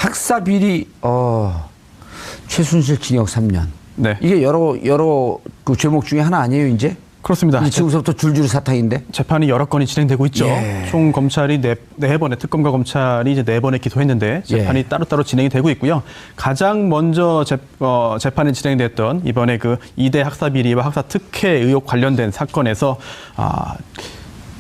학사 비리 최순실 징역 3년. 네. 이게 여러 그 죄목 중에 하나 아니에요, 이제? 그렇습니다. 지금부터 줄줄이 사탕인데? 재판이 여러 건이 진행되고 있죠. 예. 총 검찰이 네 번의 특검과 검찰이 이제 4번에 기소했는데 재판이 따로따로 진행이 되고 있고요. 가장 먼저 재판이 진행됐던 이번에 그 2대 학사 비리와 학사 특혜 의혹 관련된 사건에서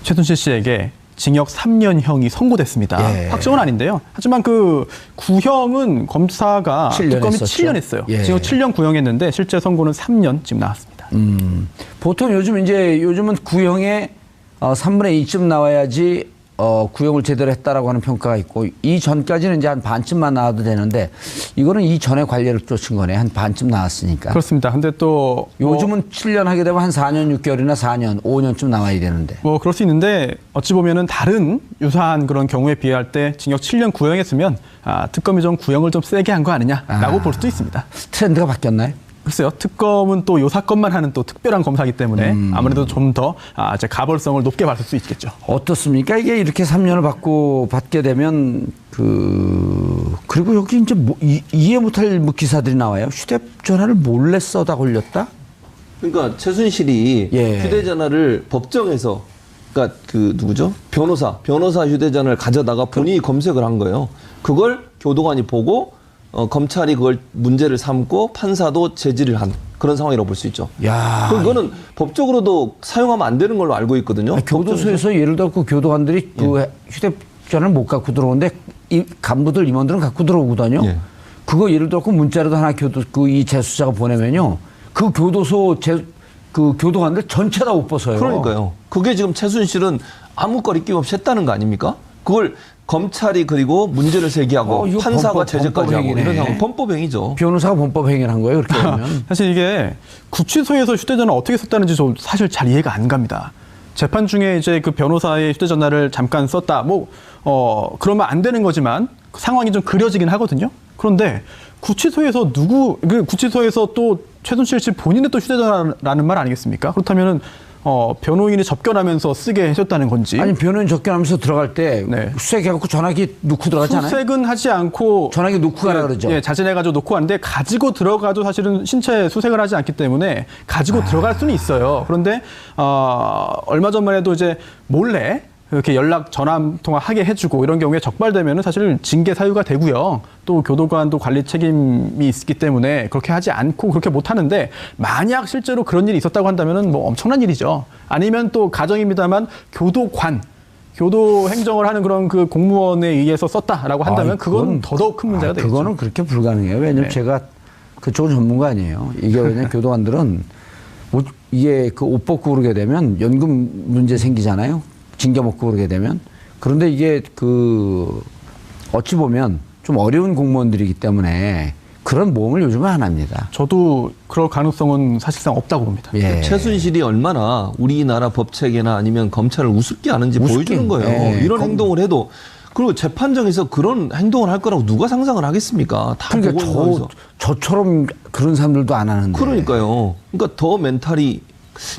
최순실 씨에게 징역 3년형이 선고됐습니다. 예. 확정은 아닌데요. 하지만 그 구형은 검사가 7년 특검이 했었죠. 7년 했어요. 예. 징역 7년 구형했는데 실제 선고는 3년 지금 나왔습니다. 보통 요즘은 구형의 3분의 2쯤 나와야지 구형을 제대로 했다라고 하는 평가가 있고, 이 전까지는 이제 한 반쯤만 나와도 되는데, 이거는 이 전에 관례를 쫓은 거네. 한 반쯤 나왔으니까. 그렇습니다. 근데 또 요즘은 7년 하게 되면 한 4년 6개월이나 4년, 5년쯤 나와야 되는데. 뭐 그럴 수 있는데 어찌 보면은 다른 유사한 그런 경우에 비할 때 징역 7년 구형했으면 특검이 좀 구형을 좀 세게 한 거 아니냐라고 볼 수도 있습니다. 트렌드가 바뀌었나요? 글쎄요, 특검은 또 요 사건만 하는 또 특별한 검사이기 때문에 아무래도 좀 더 가벌성을 높게 받을 수 있겠죠. 어떻습니까? 이게 이렇게 3년을 받게 되면 그리고 여기 이제 이해 못할 기사들이 나와요. 휴대전화를 몰래 써다 걸렸다? 그러니까 최순실이 휴대전화를 법정에서, 그러니까 그 누구죠? 변호사 휴대전화를 가져다가 본인이 검색을 한 거예요. 그걸 교도관이 보고 검찰이 그걸 문제를 삼고 판사도 제지를 한 그런 상황이라고 볼 수 있죠. 야, 그거는 법적으로도 사용하면 안 되는 걸로 알고 있거든요. 교도소에서 예를 들어 그 교도관들이 그 휴대전화를 못 갖고 들어오는데 이 간부들 임원들은 갖고 들어오거든요. 그거 예를 들어 그 문자라도 하나 이 재수자가 보내면요, 그 교도소 그 교도관들 전체 다 못 벗어요. 그러니까요. 그게 지금 최순실은 아무 거리낌 없이 했다는 거 아닙니까? 그걸 검찰이 그리고 문제를 제기하고 판사가 제재까지 하고 이런 상황 범법행위죠. 변호사가 범법행위를 한 거예요, 그렇게 하면. 사실 이게 구치소에서 휴대전화 어떻게 썼다는지 좀 사실 잘 이해가 안 갑니다. 재판 중에 이제 그 변호사의 휴대전화를 잠깐 썼다, 그러면 안 되는 거지만 상황이 좀 그려지긴 하거든요. 그런데 구치소에서 구치소에서 또 최순실 씨 본인의 또 휴대전화라는 말 아니겠습니까? 그렇다면은 변호인이 접견하면서 쓰게 해줬다는 건지. 아니, 변호인 접견하면서 들어갈 때 수색해갖고 전화기 놓고 들어가잖아요. 수색은 하지 않고 전화기 놓고 가라 그러죠. 예, 자진해가지고 놓고 가는데 가지고 들어가도 사실은 신체 수색을 하지 않기 때문에 가지고 들어갈 수는 있어요. 그런데 얼마 전만 해도 이제 몰래 이렇게 전화 통화 하게 해주고 이런 경우에 적발되면은 사실 징계 사유가 되고요. 또 교도관도 관리 책임이 있기 때문에 그렇게 하지 않고 그렇게 못 하는데, 만약 실제로 그런 일이 있었다고 한다면은 엄청난 일이죠. 아니면 또 가정입니다만 교도 행정을 하는 그런 그 공무원에 의해서 썼다라고 한다면 그건 더더욱 큰 문제가 되겠죠. 그거는 그렇게 불가능해요. 왜냐면 제가 그쪽은 전문가 아니에요. 이게 왜냐면 교도관들은 이게 그 옷 벗고 그러게 되면 연금 문제 생기잖아요. 징계 먹고 그러게 되면. 그런데 이게 어찌 보면 좀 어려운 공무원들이기 때문에 그런 모험을 요즘은 안 합니다. 저도 그럴 가능성은 사실상 없다고 봅니다. 최순실이 얼마나 우리나라 법체계나 아니면 검찰을 우습게 아는지 보여주는 거예요. 이런 행동을 해도. 그리고 재판정에서 그런 행동을 할 거라고 누가 상상을 하겠습니까? 다 그러니까 저처럼 그런 사람들도 안 하는데. 그러니까요. 그러니까 더 멘탈이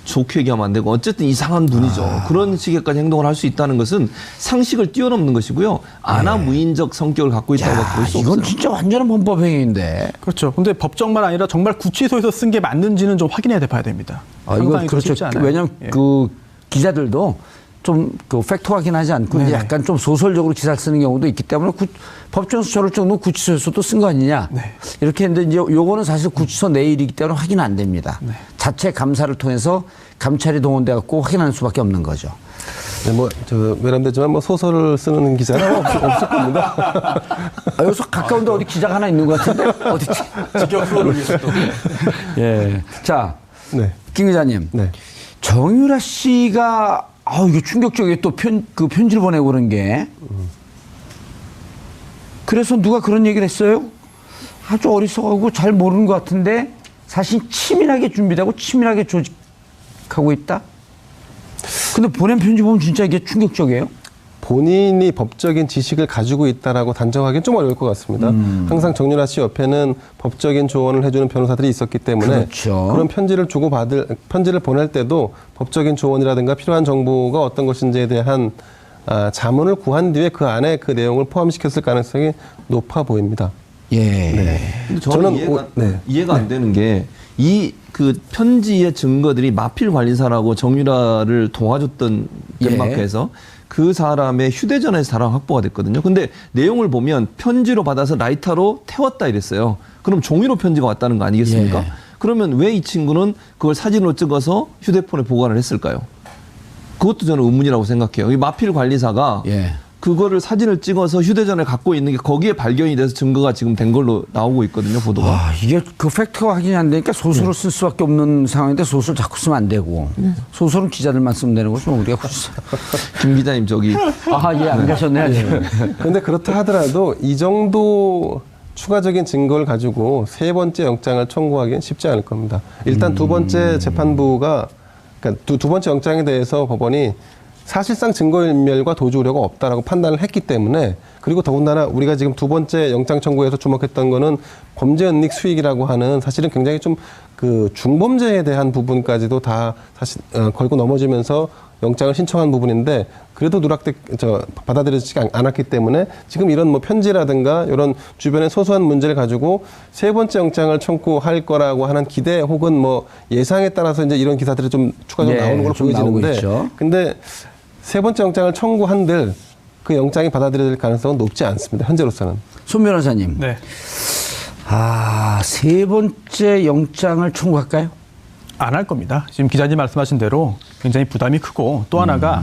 좋게 얘기하면 안 되고 어쨌든 이상한 분이죠. 그런 식의까지 행동을 할 수 있다는 것은 상식을 뛰어넘는 것이고요. 아나무인적 성격을 갖고 있다고 볼 수 없어요. 이건 진짜 완전한 범법행위인데. 그렇죠. 근데 법정만 아니라 정말 구치소에서 쓴 게 맞는지는 좀 확인해야 봐야 됩니다. 이건 그렇죠. 왜냐하면 그 기자들도 좀 팩트 확인하지 않고 이제 약간 좀 소설적으로 기사를 쓰는 경우도 있기 때문에 법정에서 저럴 정도 구치소에서도 쓴 거 아니냐. 이렇게 했는데 이제 요거는 사실 구치소 내 일이기 때문에 확인 안 됩니다. 자체 감사를 통해서 감찰이 동원돼 갖고 확인하는 수밖에 없는 거죠. 네, 외람되지만 소설을 쓰는 기자는 없을 겁니다. 여기서 가까운데 어디 기자가 하나 있는 것 같은데 어디지? 직격 프로를 위해서 또. 자, 김 기자님. 정유라 씨가 이거 충격적이에요. 또 편지를 보내고 그런 게. 그래서 누가 그런 얘기를 했어요? 아주 어리석하고 잘 모르는 것 같은데 사실 치밀하게 준비되고 치밀하게 조직하고 있다? 근데 보낸 편지 보면 진짜 이게 충격적이에요? 본인이 법적인 지식을 가지고 있다라고 단정하기는 좀 어려울 것 같습니다. 항상 정유라 씨 옆에는 법적인 조언을 해주는 변호사들이 있었기 때문에 그런 편지를 편지를 보낼 때도 법적인 조언이라든가 필요한 정보가 어떤 것인지에 대한 자문을 구한 뒤에 그 안에 그 내용을 포함시켰을 가능성이 높아 보입니다. 예. 네. 근데 저는 이해가 안 되는 게 그 편지의 증거들이 마필 관리사라고 정유라를 도와줬던 덴마크에서 그 사람의 휴대전화에서 다량 확보가 됐거든요. 근데 내용을 보면 편지로 받아서 라이터로 태웠다 이랬어요. 그럼 종이로 편지가 왔다는 거 아니겠습니까? 예. 그러면 왜 이 친구는 그걸 사진으로 찍어서 휴대폰에 보관을 했을까요? 그것도 저는 의문이라고 생각해요. 이 마필 관리사가 그거를 사진을 찍어서 휴대전화를 갖고 있는 게 거기에 발견이 돼서 증거가 지금 된 걸로 나오고 있거든요, 보도가. 이게 그 팩트가 확인이 안 되니까 소설을 쓸 수밖에 없는 상황인데 소설 자꾸 쓰면 안 되고 소설은 기자들만 쓰면 되는 거죠. 우리가 김 기자님 저기 안 가셨네요. 그런데 그렇다 하더라도 이 정도 추가적인 증거를 가지고 세 번째 영장을 청구하기는 쉽지 않을 겁니다. 일단 두 번째 재판부가 그러니까 두 번째 영장에 대해서 법원이 사실상 증거인멸과 도주 우려가 없다라고 판단을 했기 때문에 그리고 더군다나 우리가 지금 두 번째 영장 청구에서 주목했던 거는 범죄 은닉 수익이라고 하는 사실은 굉장히 좀 그 중범죄에 대한 부분까지도 다 사실 걸고 넘어지면서 영장을 신청한 부분인데 그래도 받아들여지지 않았기 때문에 지금 이런 뭐 편지라든가 이런 주변의 소소한 문제를 가지고 세 번째 영장을 청구할 거라고 하는 기대 혹은 뭐 예상에 따라서 이제 이런 기사들이 좀 추가적으로 나오는 걸로 보여지는데 근데 세 번째 영장을 청구한들 그 영장이 받아들여질 가능성은 높지 않습니다. 현재로서는. 손 변호사님. 네. 세 번째 영장을 청구할까요? 안 할 겁니다. 지금 기자님 말씀하신 대로 굉장히 부담이 크고 또 하나가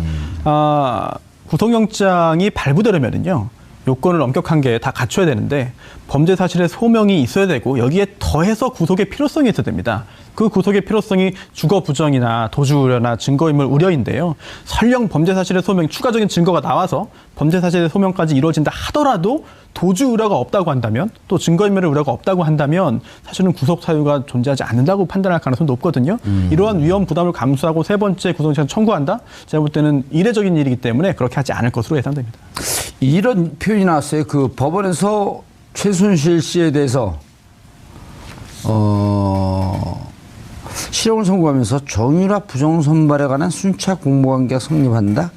구속영장이 발부되려면은요. 요건을 엄격한 게 다 갖춰야 되는데 범죄 사실의 소명이 있어야 되고 여기에 더해서 구속의 필요성이 있어야 됩니다. 그 구속의 필요성이 주거 부정이나 도주 우려나 증거인멸 우려인데요. 설령 범죄 사실의 소명, 추가적인 증거가 나와서 범죄 사실의 소명까지 이루어진다 하더라도 도주 우려가 없다고 한다면 또 증거인멸 우려가 없다고 한다면 사실은 구속 사유가 존재하지 않는다고 판단할 가능성이 높거든요. 이러한 위험 부담을 감수하고 세 번째 구속영장을 청구한다? 제가 볼 때는 이례적인 일이기 때문에 그렇게 하지 않을 것으로 예상됩니다. 이런 표현이 나왔어요. 그 법원에서 최순실 씨에 대해서 실형을 선고하면서 정유라 부정선발에 관한 순차 공모관계가 성립한다.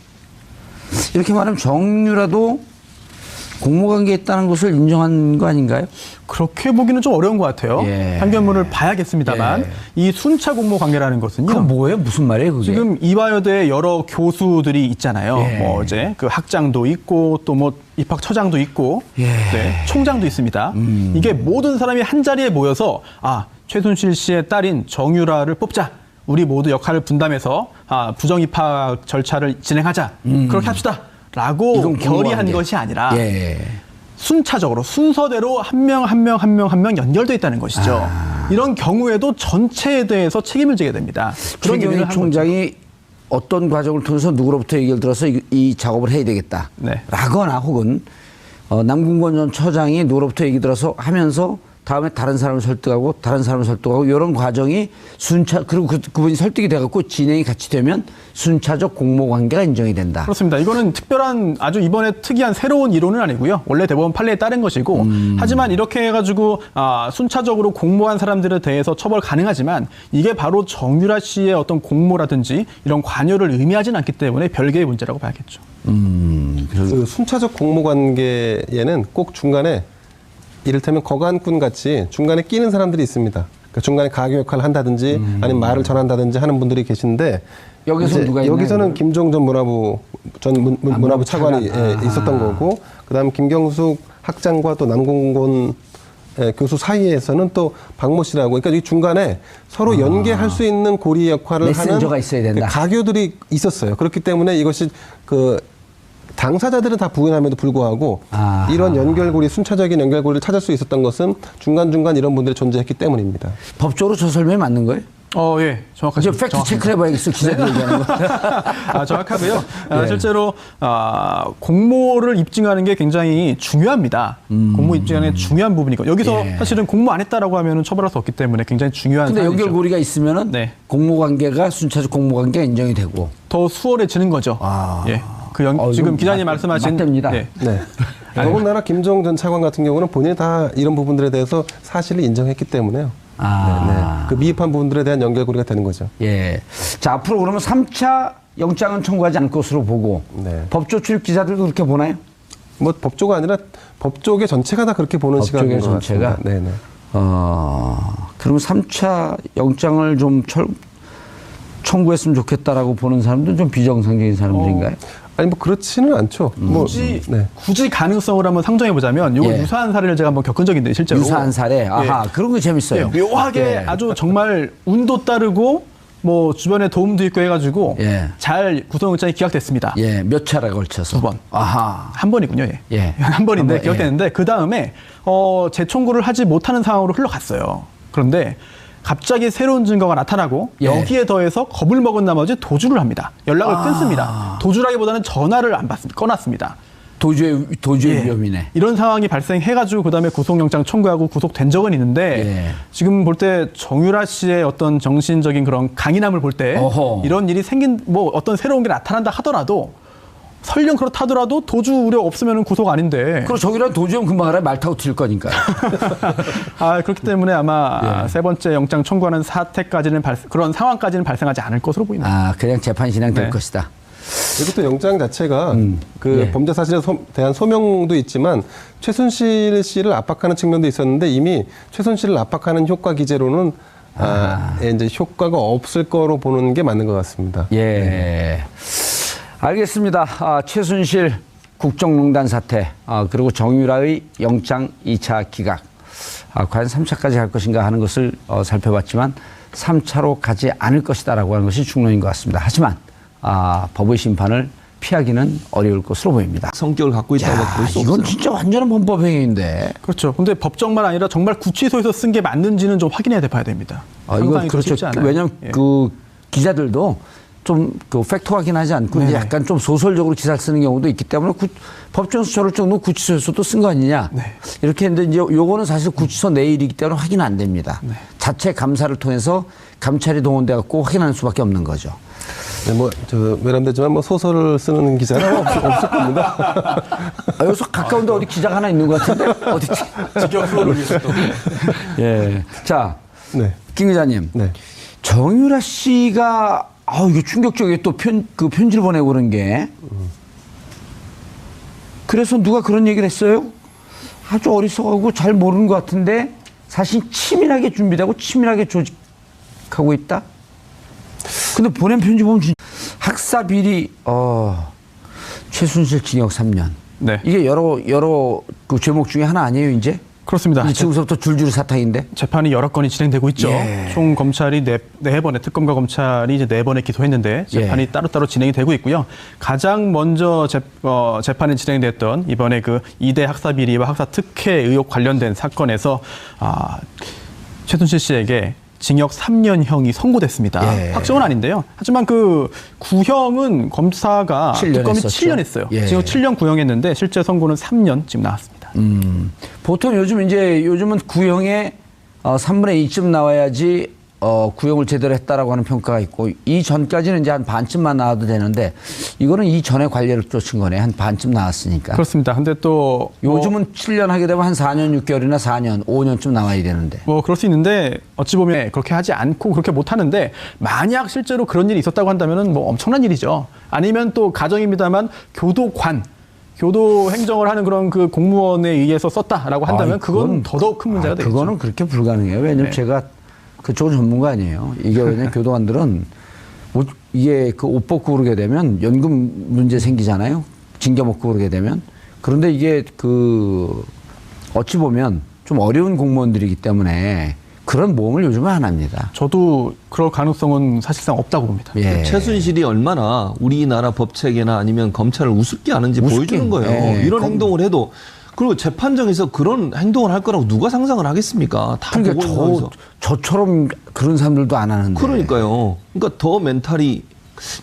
이렇게 말하면 정유라도 공모관계에 있다는 것을 인정한 거 아닌가요? 그렇게 보기는 좀 어려운 것 같아요. 판결문을 봐야겠습니다만 이 순차 공모 관계라는 것은요. 그건 뭐예요? 무슨 말이에요, 그게? 지금 이화여대 여러 교수들이 있잖아요. 뭐 이제 그 학장도 있고 또 뭐 입학처장도 있고 총장도 있습니다. 이게 모든 사람이 한 자리에 모여서 최순실 씨의 딸인 정유라를 뽑자. 우리 모두 역할을 분담해서 부정 입학 절차를 진행하자. 그렇게 합시다. 라고 결의한 것이 아니라 순차적으로 순서대로 한 명 연결돼 있다는 것이죠. 이런 경우에도 전체에 대해서 책임을 지게 됩니다. 최경희 총장이 어떤 과정을 통해서 누구로부터 얘기를 들어서 이 작업을 해야 되겠다. 라거나 혹은 남궁건 전 처장이 누구로부터 얘기 들어서 하면서 다음에 다른 사람을 설득하고 이런 과정이 그리고 그분이 설득이 돼갖고 진행이 같이 되면 순차적 공모관계가 인정이 된다. 그렇습니다. 이거는 특별한 아주 이번에 특이한 새로운 이론은 아니고요. 원래 대법원 판례에 따른 것이고 하지만 이렇게 해가지고 순차적으로 공모한 사람들에 대해서 처벌 가능하지만 이게 바로 정유라 씨의 어떤 공모라든지 이런 관여를 의미하지는 않기 때문에 별개의 문제라고 봐야겠죠. 그 순차적 공모관계에는 꼭 중간에 이를테면 거간꾼 같이 중간에 끼는 사람들이 있습니다. 그러니까 중간에 가교 역할을 한다든지 아니면 말을 전한다든지 하는 분들이 계신데 여기서 누가 있나요? 여기서는 김종 전 문화부 차관이 있었던 거고 그다음 김경숙 학장과 또 남궁곤 교수 사이에서는 또 박모 씨라고 그러니까 이 중간에 서로 연계할 수 있는 고리 역할을 메신저가 하는 있어야 된다. 가교들이 있었어요. 그렇기 때문에 이것이 당사자들은 다 부인함에도 불구하고 이런 연결고리, 순차적인 연결고리를 찾을 수 있었던 것은 중간중간 이런 분들이 존재했기 때문입니다. 법적으로 저 설명이 맞는 거예요? 예, 정확하죠. 팩트 체크를 해봐야겠어, 기자들 얘기하는 거. 정확하고요. 실제로 공모를 입증하는 게 굉장히 중요합니다. 공모 입증하는 게 중요한 부분이고 여기서 사실은 공모 안 했다라고 하면 처벌할 수 없기 때문에 굉장히 중요한 근데 사안이죠. 연결고리가 있으면은 공모관계가 순차적 공모관계가 인정이 되고 더 수월해지는 거죠. 지금 기자님 말씀하신 맞답니다. 더군다나 김종 전 차관 같은 경우는 본인이 다 이런 부분들에 대해서 사실을 인정했기 때문에요. 그 미흡한 부분들에 대한 연결고리가 되는 거죠. 자, 앞으로 그러면 3차 영장은 청구하지 않을 것으로 보고 네. 법조 출입 기자들도 그렇게 보나요? 뭐 법조가 아니라 법조계 전체가 다 그렇게 보는 시각인 것 전체가? 같습니다. 네네. 그러면 3차 영장을 좀 청구했으면 좋겠다라고 보는 사람들은 좀 비정상적인 사람들인가요? 아니 뭐 그렇지는 않죠. 뭐, 굳이 가능성을 한번 상정해 보자면 이거 예. 유사한 사례를 제가 한번 겪은 적이 있는데 실제로 유사한 사례. 아하, 그런 거 재밌어요. 예, 묘하게 예. 아주 정말 운도 따르고 뭐 주변에 도움도 있고 해가지고 예. 잘 구속영장이 기각됐습니다. 예, 몇 차례 걸쳐서? 2번. 아하. 한 번이군요. 예. 예. 한 번인데 한 번, 기각됐는데 그 다음에 재청구를 하지 못하는 상황으로 흘러갔어요. 그런데 갑자기 새로운 증거가 나타나고 예. 여기에 더해서 겁을 먹은 나머지 도주를 합니다. 연락을 끊습니다. 도주라기보다는 전화를 안 받습니다. 꺼놨습니다. 도주의 예. 위험이네. 이런 상황이 발생해가지고 그다음에 구속영장 청구하고 구속된 적은 있는데 예. 지금 볼 때 정유라 씨의 어떤 정신적인 그런 강인함을 볼 때 이런 일이 생긴 뭐 어떤 새로운 게 나타난다 하더라도 설령 그렇다더라도 도주 우려 없으면 구속 아닌데. 그럼 저기랑 도주형 금방 알아요. 말 타고 튈 거니까요. 그렇기 때문에 아마 세 번째 영장 청구하는 사태까지는 그런 상황까지는 발생하지 않을 것으로 보입니다. 그냥 재판 진행될 것이다. 그리고 또 영장 자체가 예. 범죄 사실에 대한 소명도 있지만 최순실 씨를 압박하는 측면도 있었는데 이미 최순실을 압박하는 효과 기재로는 이제 효과가 없을 거로 보는 게 맞는 것 같습니다. 예. 알겠습니다. 최순실 국정농단 사태, 그리고 정유라의 영장 2차 기각. 과연 3차까지 갈 것인가 하는 것을 살펴봤지만 3차로 가지 않을 것이다라고 하는 것이 중론인 것 같습니다. 하지만 법의 심판을 피하기는 어려울 것으로 보입니다. 성격을 갖고 있다고 볼 수 없어요. 이건 진짜 완전한 범법행위인데. 그렇죠. 근데 법정만 아니라 정말 구치소에서 쓴 게 맞는지는 좀 확인해야 됩니다. 이건 그렇죠. 왜냐하면 그 기자들도 좀 그 팩트 확인하지 않고 이제 약간 좀 소설적으로 기사를 쓰는 경우도 있기 때문에 법정 수초를 찍는 구치소에서도 쓴 거 아니냐. 이렇게 했는데 이제 요거는 사실 구치소 내 일이기 때문에 확인 안 됩니다. 자체 감사를 통해서 감찰이 동원돼 갖고 확인하는 수밖에 없는 거죠. 네, 외람되지만 소설을 쓰는 기자는 없을 겁니다. 여기서 가까운데 어디 기자가 하나 있는 것 같은데 어디지? 직격으로 위해서 또. 예. 자, 네. 김 기자님. 네. 정유라 씨가 이거 충격적이에요. 또 편지를 보내고 그런 게. 그래서 누가 그런 얘기를 했어요? 아주 어리석하고 잘 모르는 것 같은데 사실 치밀하게 준비되고 치밀하게 조직하고 있다? 근데 보낸 편지 보면 학사 비리, 최순실 징역 3년. 네. 이게 여러 그 죄목 중에 하나 아니에요, 이제? 그렇습니다. 지금부터 줄줄이 사탕인데? 재판이 여러 건이 진행되고 있죠. 예. 총 검찰이 네 번의 특검과 검찰이 이제 4번에 기소했는데 재판이 따로따로 진행이 되고 있고요. 가장 먼저 재판이 진행됐던 이번에 그 2대 학사 비리와 학사 특혜 의혹 관련된 사건에서 최순실 씨에게 징역 3년형이 선고됐습니다. 예. 확정은 아닌데요. 하지만 그 구형은 검사가 7년 특검이 했었죠. 7년 했어요. 예. 징역 7년 구형했는데 실제 선고는 3년 지금 나왔습니다. 보통 요즘은 구형의 3분의 2쯤 나와야지 구형을 제대로 했다라고 하는 평가가 있고 이 전까지는 이제 한 반쯤만 나와도 되는데 이거는 이 전에 관례를 쫓은 거네. 한 반쯤 나왔으니까. 그렇습니다. 근데 또 요즘은 7년 하게 되면 한 4년 6개월이나 4년, 5년쯤 나와야 되는데. 그럴 수 있는데 어찌 보면 그렇게 하지 않고 그렇게 못 하는데 만약 실제로 그런 일이 있었다고 한다면은 엄청난 일이죠. 아니면 또 가정입니다만 교도 행정을 하는 그런 그 공무원에 의해서 썼다라고 한다면 그건 더더욱 큰 문제가 되겠죠. 그거는 그렇게 불가능해요. 왜냐면 제가 그쪽은 전문가 아니에요. 이게 왜냐면 교도관들은 이게 그 옷 벗고 그러게 되면 연금 문제 생기잖아요. 징계 먹고 그러게 되면. 그런데 이게 어찌 보면 좀 어려운 공무원들이기 때문에 그런 모험을 요즘은 안 합니다. 저도 그럴 가능성은 사실상 없다고 봅니다. 예. 최순실이 얼마나 우리나라 법체계나 아니면 검찰을 우습게 아는지 보여주는 거예요. 예. 이런 행동을 해도 그리고 재판정에서 그런 행동을 할 거라고 누가 상상을 하겠습니까? 다 보고 있는 거면서. 저처럼 그런 사람들도 안 하는데. 그러니까요. 그러니까 더 멘탈이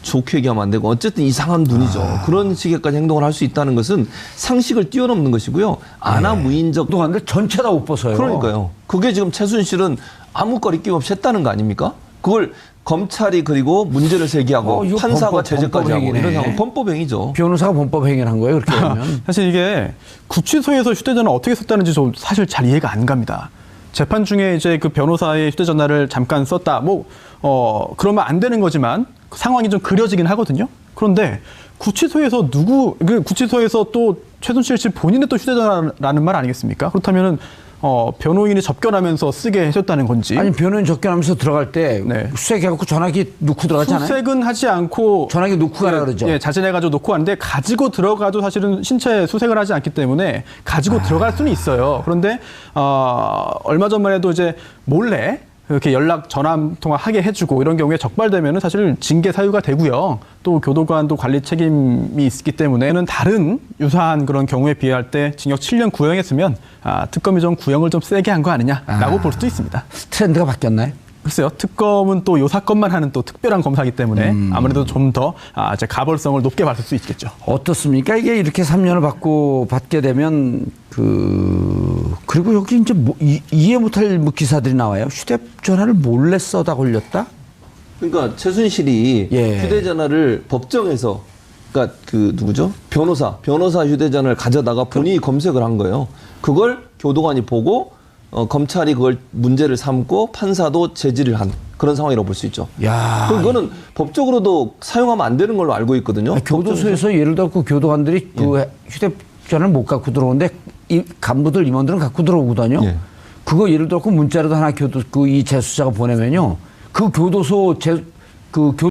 좋게 얘기하면 안 되고 어쨌든 이상한 분이죠. 그런 식의까지 행동을 할 수 있다는 것은 상식을 뛰어넘는 것이고요. 아나무인적. 교도관들 전체 다 옷 벗어요. 그러니까요. 그게 지금 최순실은 아무 거리낌 없이 했다는 거 아닙니까? 그걸 검찰이 그리고 문제를 제기하고 판사가 제재까지 하고 이런 상황 범법행위죠. 변호사가 범법행위를 한 거예요. 그렇게 보면. 사실 이게 구치소에서 휴대전화 어떻게 썼다는지 저 사실 잘 이해가 안 갑니다. 재판 중에 이제 그 변호사의 휴대전화를 잠깐 썼다. 그러면 안 되는 거지만 상황이 좀 그려지긴 하거든요. 그런데 구치소에서 구치소에서 또 최순실 씨 본인의 또 휴대전화라는 말 아니겠습니까? 그렇다면은 변호인이 접견하면서 쓰게 해줬다는 건지. 아니, 변호인 접견하면서 들어갈 때 수색해갖고 전화기 놓고 들어가잖아요. 수색은 하지 않고 전화기 놓고 가라 그러죠. 예, 자진해가지고 놓고 왔는데 가지고 들어가도 사실은 신체 수색을 하지 않기 때문에 가지고 들어갈 수는 있어요. 그런데 얼마 전만 해도 이제 몰래 이렇게 연락 전화 통화하게 해주고 이런 경우에 적발되면은 사실 징계 사유가 되고요. 또 교도관도 관리 책임이 있기 때문에는 다른 유사한 그런 경우에 비할 때 징역 7년 구형했으면 특검이 좀 구형을 좀 세게 한 거 아니냐라고 볼 수도 있습니다. 트렌드가 바뀌었나요? 글쎄요. 특검은 또 요 사건만 하는 또 특별한 검사이기 때문에 아무래도 좀 더 가벌성을 높게 받을 수 있겠죠. 어떻습니까? 이게 이렇게 3년을 받게 되면 그리고 여기 이제 이해 못할 기사들이 나와요. 휴대전화를 몰래 써다 걸렸다? 그러니까 최순실이 휴대전화를 법정에서 그러니까 변호사 휴대전화를 가져다가 본인이 검색을 한 거예요. 그걸 교도관이 보고 검찰이 그걸 문제를 삼고 판사도 제지를 한 그런 상황이라고 볼 수 있죠. 그거는 법적으로도 사용하면 안 되는 걸로 알고 있거든요. 교도소에서 예를 들어 교도관들이 휴대전화를 못 갖고 들어오는데 이 간부들 임원들은 갖고 들어오거든요. 그거 예를 들어 문자라도 하나 이 재수자가 보내면요. 그 교도소